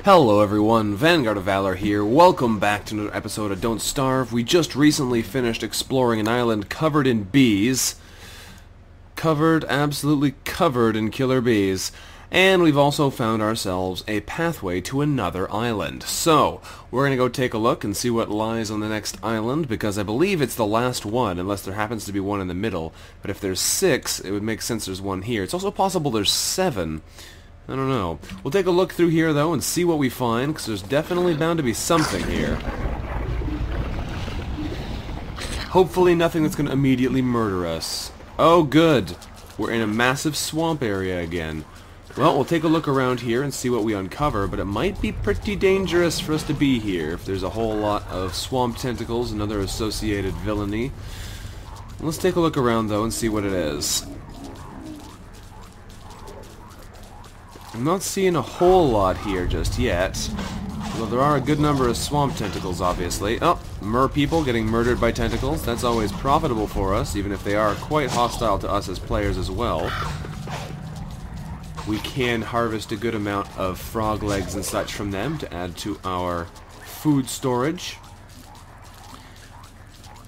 Hello everyone, Vanguard of Valor here. Welcome back to another episode of Don't Starve. We just recently finished exploring an island covered in bees. Absolutely covered in killer bees. And we've also found ourselves a pathway to another island. So, we're going to go take a look and see what lies on the next island, because I believe it's the last one, unless there happens to be one in the middle. But if there's 6, it would make sense there's one here. It's also possible there's 7. I don't know. We'll take a look through here, though, and see what we find, because there's definitely bound to be something here. Hopefully nothing that's going to immediately murder us. Oh, good. We're in a massive swamp area again. Well, we'll take a look around here and see what we uncover, but it might be pretty dangerous for us to be here if there's a whole lot of swamp tentacles and other associated villainy. Let's take a look around, though, and see what it is. I'm not seeing a whole lot here just yet. Although there are a good number of swamp tentacles, obviously. Oh, people getting murdered by tentacles. That's always profitable for us, even if they are quite hostile to us as players as well. We can harvest a good amount of frog legs and such from them to add to our food storage.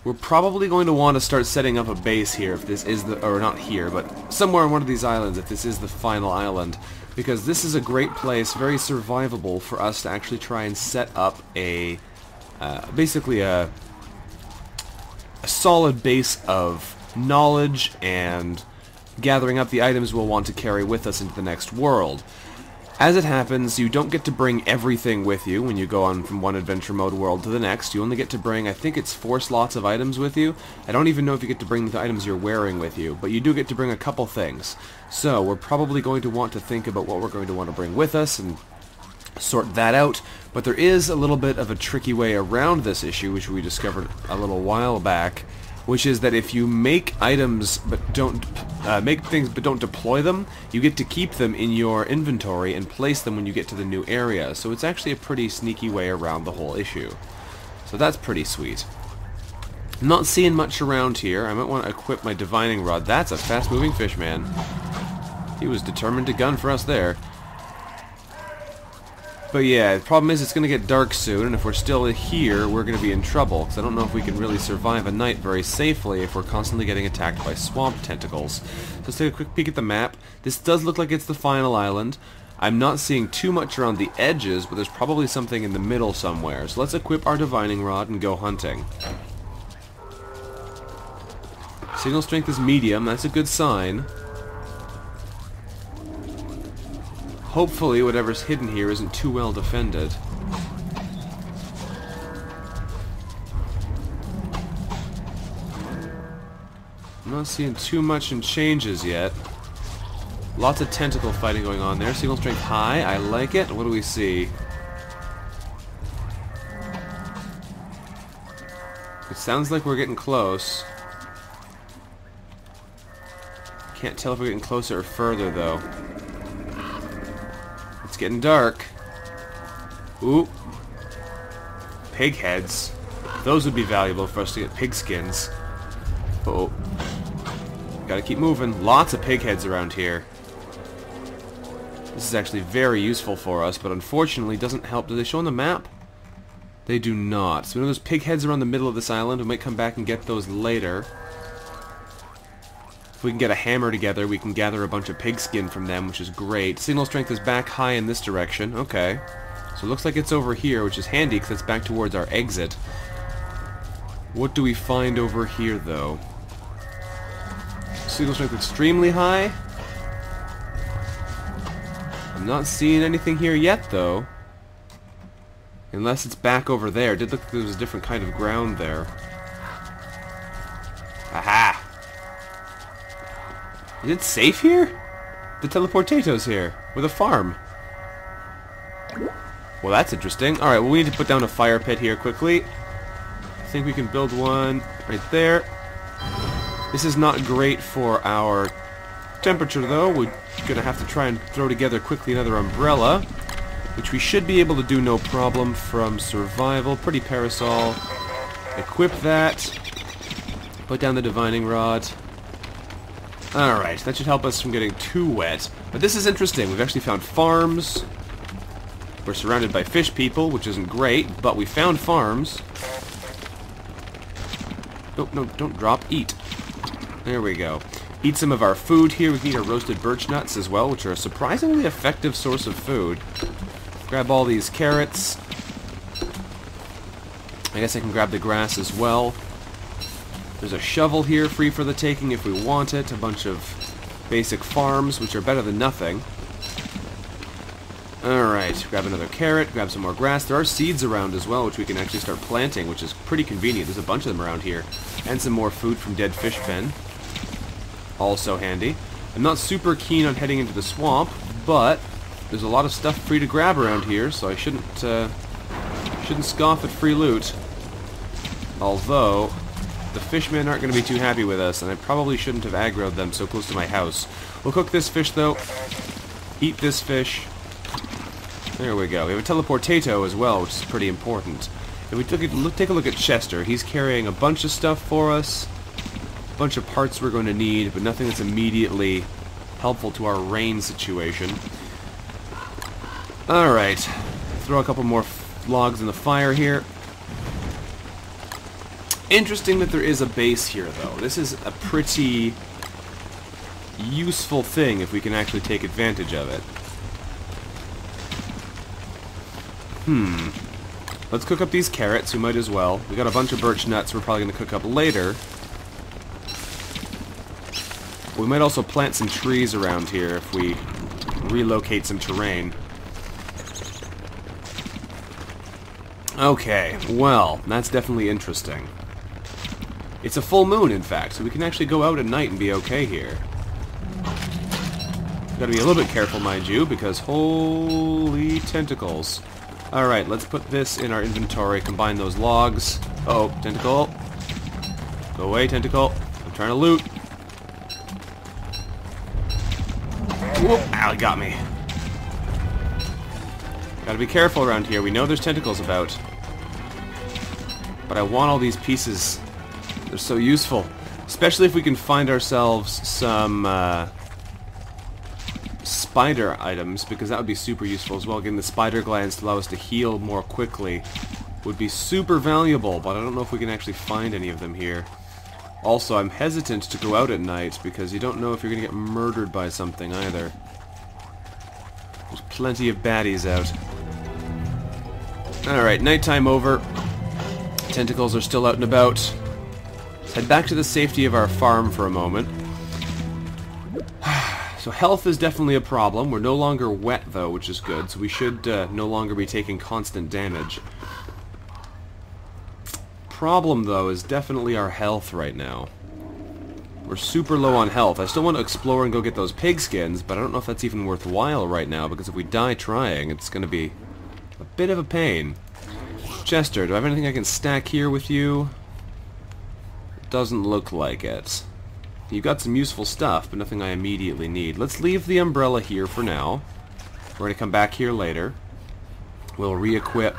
We're probably going to want to start setting up a base here if this is the... or not here, but somewhere on one of these islands if this is the final island. Because this is a great place, very survivable, for us to actually try and set up a... basically a solid base of knowledge and gathering up the items we'll want to carry with us into the next world. As it happens, you don't get to bring everything with you when you go on from one adventure mode world to the next. You only get to bring, I think it's 4 slots of items with you. I don't even know if you get to bring the items you're wearing with you, but you do get to bring a couple things. So, we're probably going to want to think about what we're going to want to bring with us and sort that out. But there is a little bit of a tricky way around this issue, which we discovered a little while back, which is that if you make items but don't make things but don't deploy them, you get to keep them in your inventory and place them when you get to the new area. So it's actually a pretty sneaky way around the whole issue. So that's pretty sweet. I'm not seeing much around here. I might want to equip my divining rod. That's a fast-moving fish, man. He was determined to gun for us there. But yeah, the problem is it's going to get dark soon, and if we're still here, we're going to be in trouble, because I don't know if we can really survive a night very safely if we're constantly getting attacked by swamp tentacles. So let's take a quick peek at the map. This does look like it's the final island. I'm not seeing too much around the edges, but there's probably something in the middle somewhere. So let's equip our divining rod and go hunting. Signal strength is medium, that's a good sign. Hopefully whatever's hidden here isn't too well defended. I'm not seeing too much in changes yet. Lots of tentacle fighting going on there. Signal strength high, I like it. What do we see? It sounds like we're getting close. Can't tell if we're getting closer or further though. It's getting dark. Ooh. Pig heads. Those would be valuable for us to get pig skins. Uh-oh. Gotta keep moving. Lots of pig heads around here. This is actually very useful for us, but unfortunately doesn't help. Do they show on the map? They do not. So we know there's pig heads around the middle of this island. We might come back and get those later. If we can get a hammer together, we can gather a bunch of pigskin from them, which is great. Signal strength is back high in this direction. Okay. So it looks like it's over here, which is handy because it's back towards our exit. What do we find over here, though? Signal strength extremely high. I'm not seeing anything here yet, though. Unless it's back over there. It did look like there was a different kind of ground there. Aha! Is it safe here? The teleportato's here, with a farm. Well, that's interesting. Alright, well, we need to put down a fire pit here quickly. I think we can build one right there. This is not great for our temperature, though. We're going to have to try and throw together quickly another umbrella, which we should be able to do no problem from survival. Pretty parasol. Equip that. Put down the divining rod. Alright, that should help us from getting too wet. But this is interesting. We've actually found farms. We're surrounded by fish people, which isn't great, but we found farms. Oh, no, don't drop. Eat. There we go. Eat some of our food here. We can eat our roasted birch nuts as well, which are a surprisingly effective source of food. Grab all these carrots. I guess I can grab the grass as well. There's a shovel here free for the taking if we want it. A bunch of basic farms, which are better than nothing. Alright, grab another carrot, grab some more grass. There are seeds around as well, which we can actually start planting, which is pretty convenient. There's a bunch of them around here. And some more food from dead fish pen. Also handy. I'm not super keen on heading into the swamp, but there's a lot of stuff free to grab around here, so I shouldn't scoff at free loot. Although, the fishmen aren't going to be too happy with us, and I probably shouldn't have aggroed them so close to my house. We'll cook this fish, though. Eat this fish. There we go. We have a teleportato as well, which is pretty important. If we take a look at Chester, he's carrying a bunch of stuff for us. A bunch of parts we're going to need, but nothing that's immediately helpful to our rain situation. Alright. Throw a couple more logs in the fire here. Interesting that there is a base here, though. This is a pretty useful thing if we can actually take advantage of it. Let's cook up these carrots. We might as well. We got a bunch of birch nuts we're probably going to cook up later. We might also plant some trees around here if we relocate some terrain. Okay, well, that's definitely interesting. It's a full moon, in fact, so we can actually go out at night and be okay here. Gotta be a little bit careful, mind you, because holy tentacles. Alright, let's put this in our inventory, combine those logs. Oh, tentacle. Go away, tentacle. I'm trying to loot. Whoop! Ow, it got me. Gotta be careful around here. We know there's tentacles about. But I want all these pieces. They're so useful. Especially if we can find ourselves some spider items, because that would be super useful as well. Getting the spider glands to allow us to heal more quickly would be super valuable, but I don't know if we can actually find any of them here. Also, I'm hesitant to go out at night, because you don't know if you're going to get murdered by something either. There's plenty of baddies out. Alright, nighttime over. Tentacles are still out and about. Let's head back to the safety of our farm for a moment. So health is definitely a problem. We're no longer wet, though, which is good, so we should no longer be taking constant damage. Problem, though, is definitely our health right now. We're super low on health. I still want to explore and go get those pig skins, but I don't know if that's even worthwhile right now, because if we die trying, it's going to be a bit of a pain. Chester, do I have anything I can stack here with you? Doesn't look like it. You've got some useful stuff, but nothing I immediately need. Let's leave the umbrella here for now. We're going to come back here later. We'll re-equip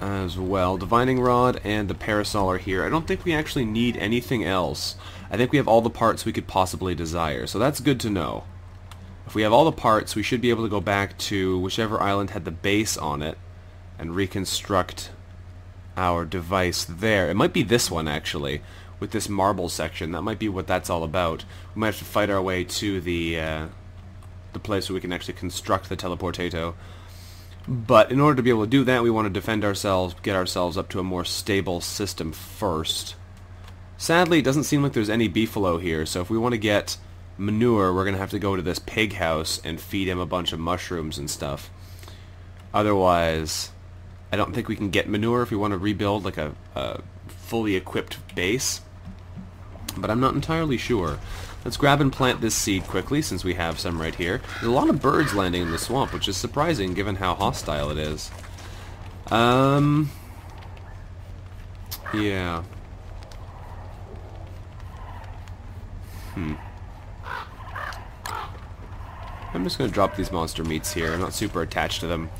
as well. Divining Rod and the Parasol are here. I don't think we actually need anything else. I think we have all the parts we could possibly desire, so that's good to know. If we have all the parts, we should be able to go back to whichever island had the base on it and reconstruct our device there. It might be this one, actually, with this marble section. That might be what that's all about. We might have to fight our way to the place where we can actually construct the teleportato. But in order to be able to do that, we want to defend ourselves, get ourselves up to a more stable system first. Sadly, it doesn't seem like there's any beefalo here, so if we want to get manure, we're going to have to go to this pig house and feed him a bunch of mushrooms and stuff. Otherwise, I don't think we can get manure if we want to rebuild like a fully equipped base. But I'm not entirely sure. Let's grab and plant this seed quickly, since we have some right here. There's a lot of birds landing in the swamp, which is surprising given how hostile it is. Yeah. I'm just going to drop these monster meats here. I'm not super attached to them.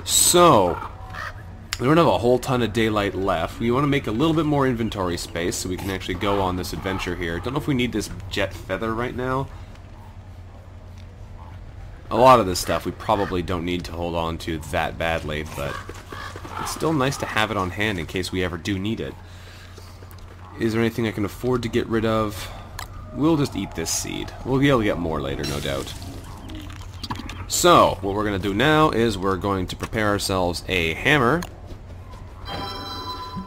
So, we don't have a whole ton of daylight left. We want to make a little bit more inventory space so we can actually go on this adventure here. Don't know if we need this jet feather right now. A lot of this stuff we probably don't need to hold on to that badly, but it's still nice to have it on hand in case we ever do need it. Is there anything I can afford to get rid of? We'll just eat this seed. We'll be able to get more later, no doubt. So, what we're going to do now is we're going to prepare ourselves a hammer.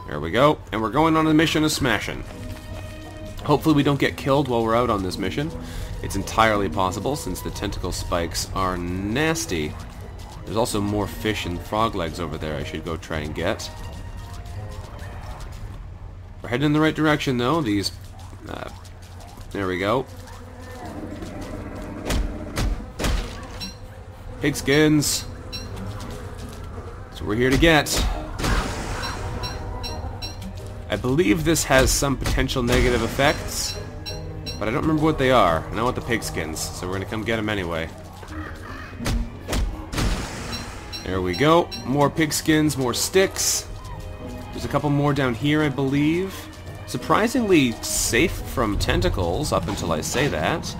There we go. And we're going on a mission of smashing. Hopefully we don't get killed while we're out on this mission. It's entirely possible since the tentacle spikes are nasty. There's also more fish and frog legs over there I should go try and get. We're heading in the right direction though. These... there we go. Pigskins. That's what we're here to get. I believe this has some potential negative effects, but I don't remember what they are. I know what the pigskins, so we're gonna come get them anyway. There we go. More pigskins, more sticks. There's a couple more down here, I believe. Surprisingly safe from tentacles, up until I say that.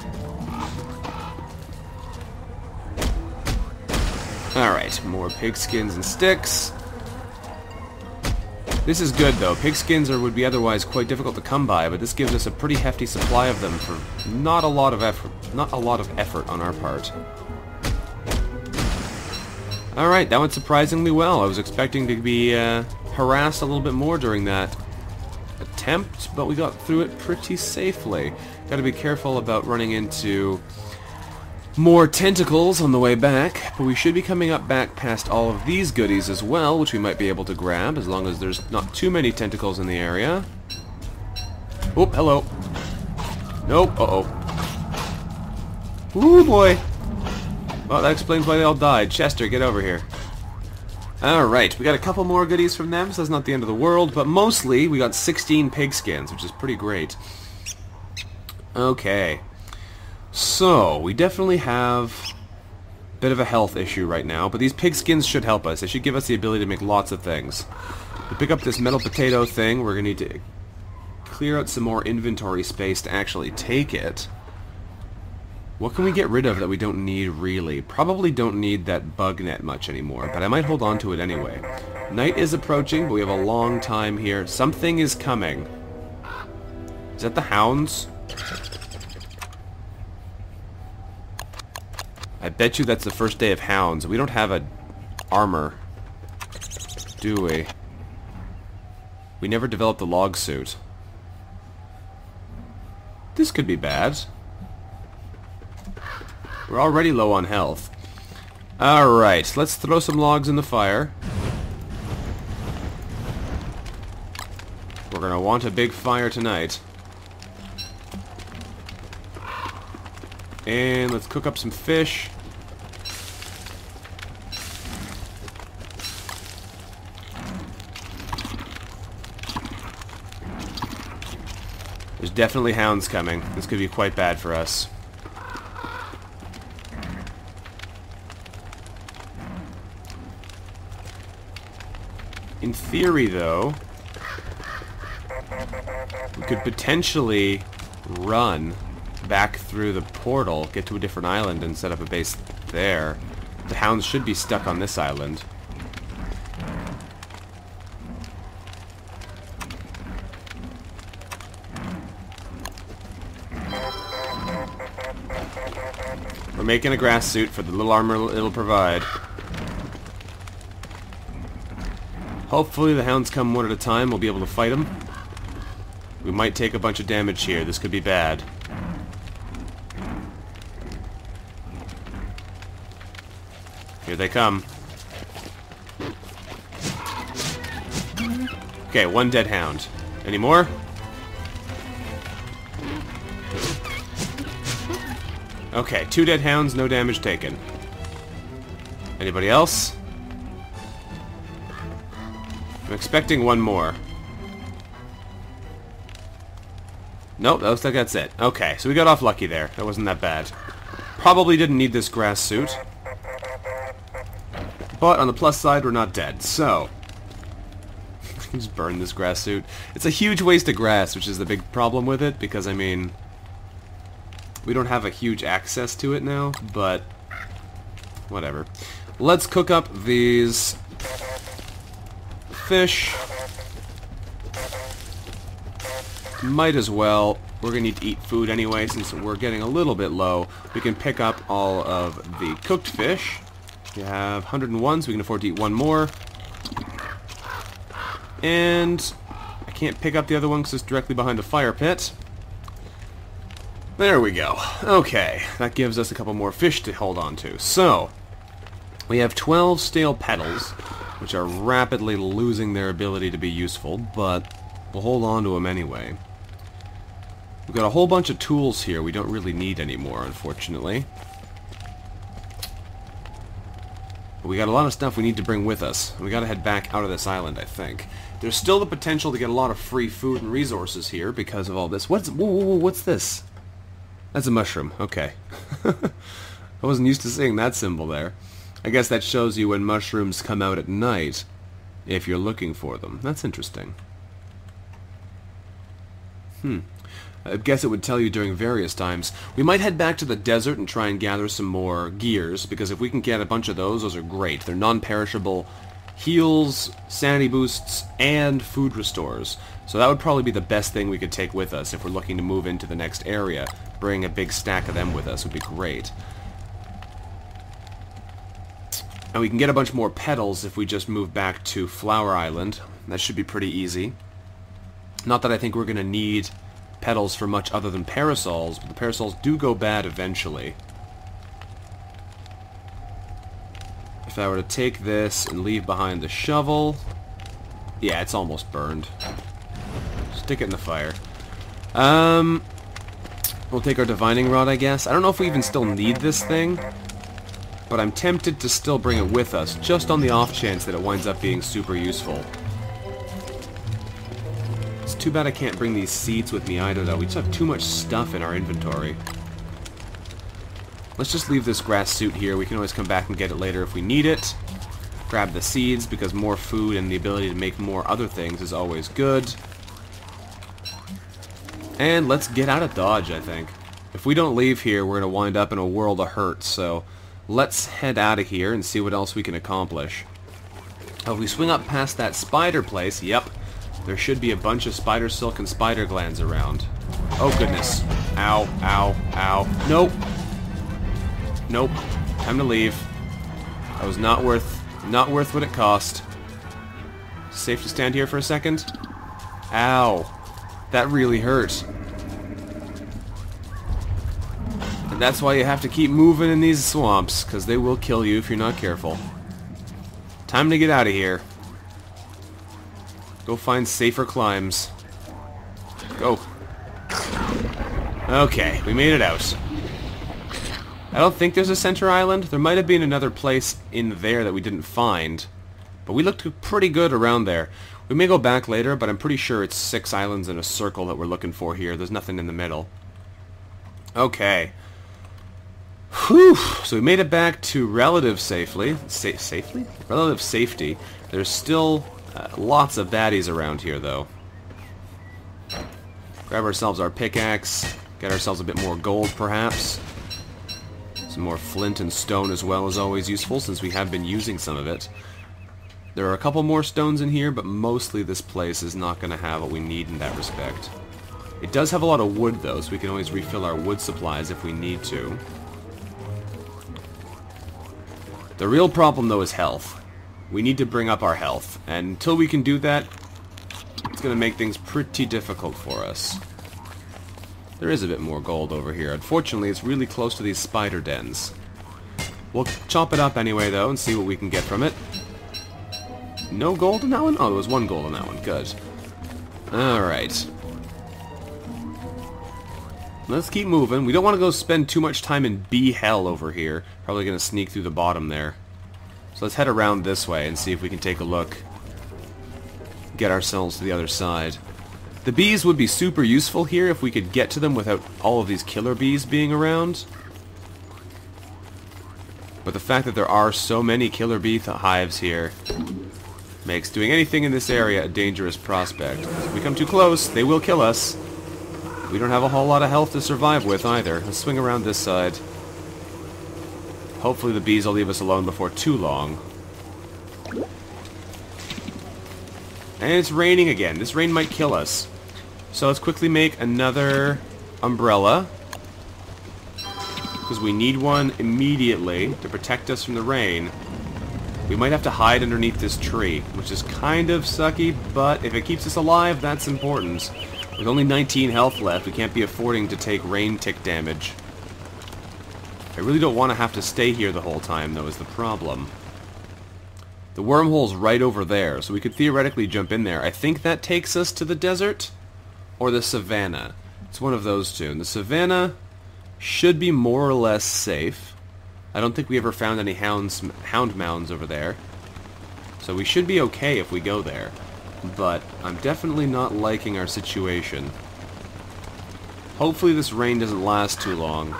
Alright, more pigskins and sticks. This is good though. Pigskins would be otherwise quite difficult to come by, but this gives us a pretty hefty supply of them for not a lot of effort on our part. Alright, that went surprisingly well. I was expecting to be harassed a little bit more during that attempt, but we got through it pretty safely. Gotta be careful about running into more tentacles on the way back, but we should be coming up back past all of these goodies as well, which we might be able to grab as long as there's not too many tentacles in the area. Oh, hello. Nope, uh-oh. Ooh, boy. Well, that explains why they all died. Chester, get over here. Alright, we got a couple more goodies from them, so that's not the end of the world, but mostly we got 16 pigskins, which is pretty great. Okay. So, we definitely have a bit of a health issue right now, but these pigskins should help us. They should give us the ability to make lots of things. To pick up this metal potato thing, we're going to need to clear out some more inventory space to actually take it. What can we get rid of that we don't need, really? Probably don't need that bug net much anymore, but I might hold on to it anyway. Night is approaching, but we have a long time here. Something is coming. Is that the hounds? I bet you that's the first day of hounds. We don't have a armor, do we? We never developed the log suit. This could be bad. We're already low on health. Alright, let's throw some logs in the fire. We're gonna want a big fire tonight. And let's cook up some fish. There's definitely hounds coming. This could be quite bad for us. In theory, though, we could potentially run back through the portal, get to a different island, and set up a base there. The hounds should be stuck on this island. We're making a grass suit for the little armor it'll provide. Hopefully the hounds come one at a time, we'll be able to fight them. We might take a bunch of damage here, this could be bad. Here they come. Okay, one dead hound. Any more? Okay, 2 dead hounds, no damage taken. Anybody else? I'm expecting one more. Nope, that looks like that's it. Okay, so we got off lucky there. That wasn't that bad. Probably didn't need this grass suit. But on the plus side, we're not dead, so... just burn this grass suit. It's a huge waste of grass, which is the big problem with it, because, I mean... we don't have a huge access to it now, but... whatever. Let's cook up these fish. Might as well. We're going to need to eat food anyway, since we're getting a little bit low. We can pick up all of the cooked fish. We have 101, so we can afford to eat one more. And I can't pick up the other one because it's directly behind a fire pit. There we go. Okay, that gives us a couple more fish to hold on to. So, we have 12 stale petals, which are rapidly losing their ability to be useful, but we'll hold on to them anyway. We've got a whole bunch of tools here we don't really need anymore, unfortunately. But we got a lot of stuff we need to bring with us. We gotta head back out of this island, I think. There's still the potential to get a lot of free food and resources here because of all this. Whoa, what's this? That's a mushroom. Okay. I wasn't used to seeing that symbol there. I guess that shows you when mushrooms come out at night, if you're looking for them. That's interesting. I guess it would tell you during various times. We might head back to the desert and try and gather some more gears, because if we can get a bunch of those are great. They're non-perishable heals, sanity boosts, and food restores. So that would probably be the best thing we could take with us if we're looking to move into the next area. Bring a big stack of them with us would be great. And we can get a bunch more petals if we just move back to Flower Island. That should be pretty easy. Not that I think we're going to need petals for much other than parasols, but the parasols do go bad eventually. If I were to take this and leave behind the shovel... Yeah, it's almost burned. Stick it in the fire. We'll take our divining rod, I guess. I don't know if we even still need this thing, but I'm tempted to still bring it with us, just on the off chance that it winds up being super useful. It's too bad I can't bring these seeds with me either, though. We just have too much stuff in our inventory. Let's just leave this grass suit here. We can always come back and get it later if we need it. Grab the seeds, because more food and the ability to make more other things is always good. And let's get out of Dodge, I think. If we don't leave here, we're going to wind up in a world of hurt, so let's head out of here and see what else we can accomplish. Oh, if we swing up past that spider place, yep, there should be a bunch of spider silk and spider glands around. Oh, goodness. Ow, ow, ow. Nope. Nope. Time to leave. That was not worth what it cost. Safe to stand here for a second? Ow. That really hurt. And that's why you have to keep moving in these swamps, because they will kill you if you're not careful. Time to get out of here. Go find safer climbs. Go. Okay, we made it out. I don't think there's a center island. There might have been another place in there that we didn't find. But we looked pretty good around there. We may go back later, but I'm pretty sure it's 6 islands in a circle that we're looking for here. There's nothing in the middle. Okay. Whew! So we made it back to relative safely. Safely? Relative safety. There's still lots of baddies around here, though. Grab ourselves our pickaxe. Get ourselves a bit more gold, perhaps. Some more flint and stone as well is always useful, since we have been using some of it. There are a couple more stones in here, but mostly this place is not going to have what we need in that respect. It does have a lot of wood, though, so we can always refill our wood supplies if we need to. The real problem, though, is health. We need to bring up our health, and until we can do that, it's going to make things pretty difficult for us. There is a bit more gold over here. Unfortunately, it's really close to these spider dens. We'll chop it up anyway, though, and see what we can get from it. No gold in that one? Oh, there was 1 gold in that one. Good. Alright. Let's keep moving. We don't want to go spend too much time in bee hell over here. Probably going to sneak through the bottom there. So let's head around this way and see if we can take a look. Get ourselves to the other side. The bees would be super useful here if we could get to them without all of these killer bees being around. But the fact that there are so many killer bee hives here makes doing anything in this area a dangerous prospect. If we come too close, they will kill us. We don't have a whole lot of health to survive with either. Let's swing around this side. Hopefully the bees will leave us alone before too long. And it's raining again. This rain might kill us. So let's quickly make another umbrella. Because we need one immediately to protect us from the rain. We might have to hide underneath this tree, which is kind of sucky, but if it keeps us alive, that's important. With only 19 health left, we can't be affording to take rain tick damage. I really don't want to have to stay here the whole time, though, is the problem. The wormhole's right over there, so we could theoretically jump in there. I think that takes us to the desert or the savannah. It's one of those two. And the savannah should be more or less safe. I don't think we ever found any hound mounds over there. So we should be okay if we go there. But I'm definitely not liking our situation. Hopefully this rain doesn't last too long.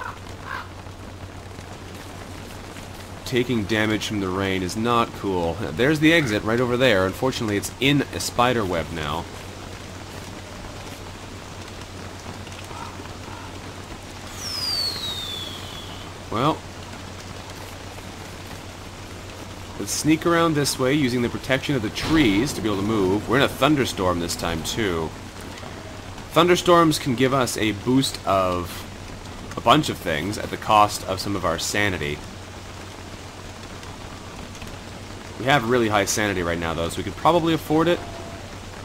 Taking damage from the rain is not cool. There's the exit right over there. Unfortunately, it's in a spider web now. Well, let's sneak around this way using the protection of the trees to be able to move. We're in a thunderstorm this time, too. Thunderstorms can give us a boost of a bunch of things at the cost of some of our sanity. We have really high sanity right now, though, so we could probably afford it.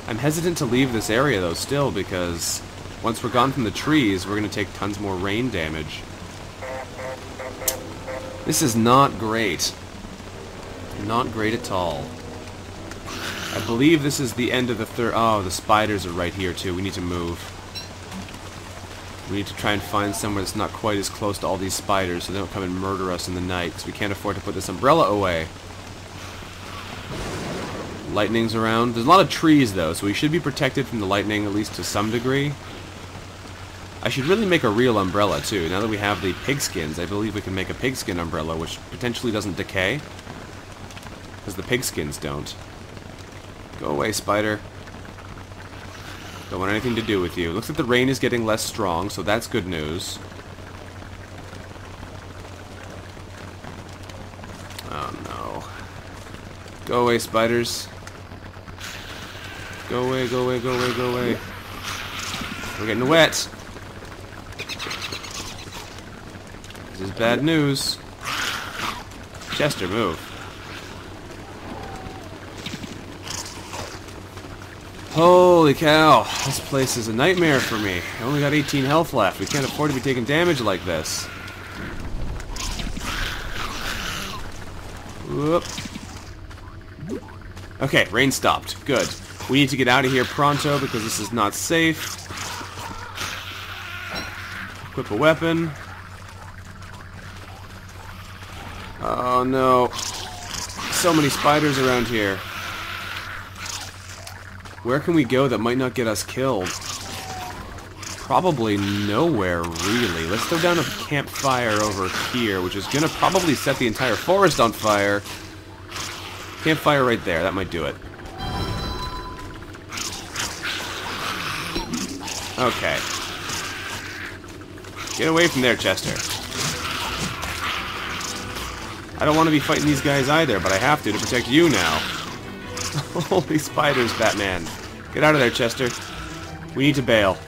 I'm hesitant to leave this area, though, still, because once we're gone from the trees, we're going to take tons more rain damage. This is not great. Not great at all. I believe this is the end of the third... Oh, the spiders are right here, too. We need to move. We need to try and find somewhere that's not quite as close to all these spiders so they don't come and murder us in the night, because we can't afford to put this umbrella away. Lightning's around. There's a lot of trees, though, so we should be protected from the lightning, at least to some degree. I should really make a real umbrella, too. Now that we have the pigskins, I believe we can make a pigskin umbrella, which potentially doesn't decay. Because the pigskins don't. Go away, spider. Don't want anything to do with you. Looks like the rain is getting less strong, so that's good news. Oh, no. Go away, spiders. Go away, go away, go away, go away. We're getting wet. This is bad news. Chester, move. Holy cow. This place is a nightmare for me. I only got 18 health left. We can't afford to be taking damage like this. Whoop. Okay, rain stopped. Good. We need to get out of here pronto because this is not safe. Equip a weapon. Oh no. So many spiders around here. Where can we go that might not get us killed? Probably nowhere, really. Let's throw down a campfire over here, which is going to probably set the entire forest on fire. Campfire right there. That might do it. Okay. Get away from there, Chester. I don't want to be fighting these guys either, but I have to protect you now. Holy spiders, Batman. Get out of there, Chester. We need to bail.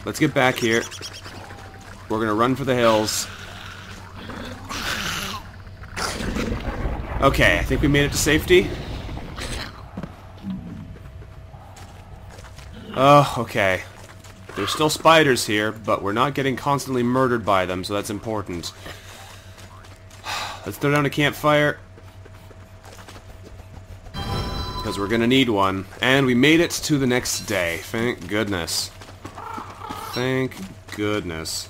Let's get back here. We're gonna run for the hills. Okay, I think we made it to safety. Oh, okay. There's still spiders here, but we're not getting constantly murdered by them, so that's important. Let's throw down a campfire. Because we're gonna need one. And we made it to the next day. Thank goodness. Thank goodness.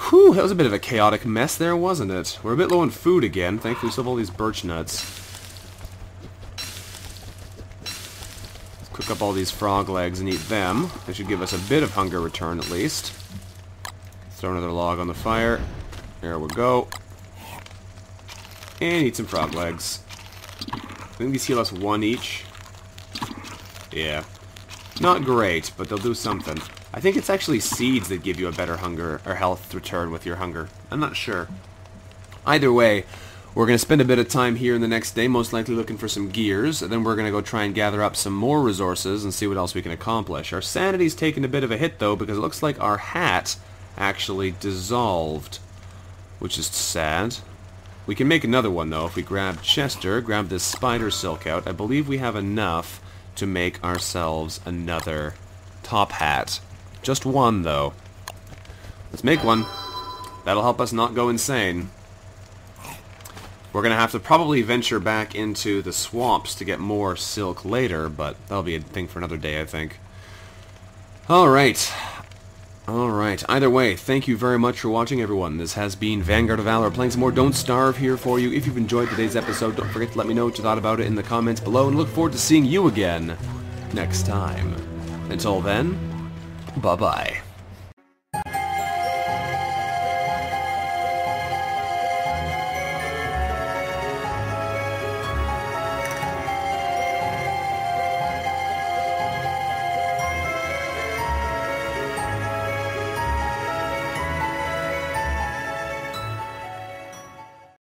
Whew, that was a bit of a chaotic mess there, wasn't it? We're a bit low on food again. Thankfully we still have all these birch nuts. Let's cook up all these frog legs and eat them. They should give us a bit of hunger return at least. Throw another log on the fire. There we go. And eat some frog legs. I think these heal us one each. Yeah. Not great, but they'll do something. I think it's actually seeds that give you a better hunger or health return with your hunger. I'm not sure. Either way, we're going to spend a bit of time here in the next day, most likely looking for some gears, and then we're going to go try and gather up some more resources and see what else we can accomplish. Our sanity's taken a bit of a hit, though, because it looks like our hat actually dissolved, which is sad. We can make another one, though. If we grab Chester, grab this spider silk out, I believe we have enough to make ourselves another top hat. Just one, though. Let's make one. That'll help us not go insane. We're going to have to probably venture back into the swamps to get more silk later, but that'll be a thing for another day, I think. Alright. Alright. Either way, thank you very much for watching, everyone. This has been Vanguard of Valor, playing some more Don't Starve here for you. If you've enjoyed today's episode, don't forget to let me know what you thought about it in the comments below, and look forward to seeing you again next time. Until then, bye-bye.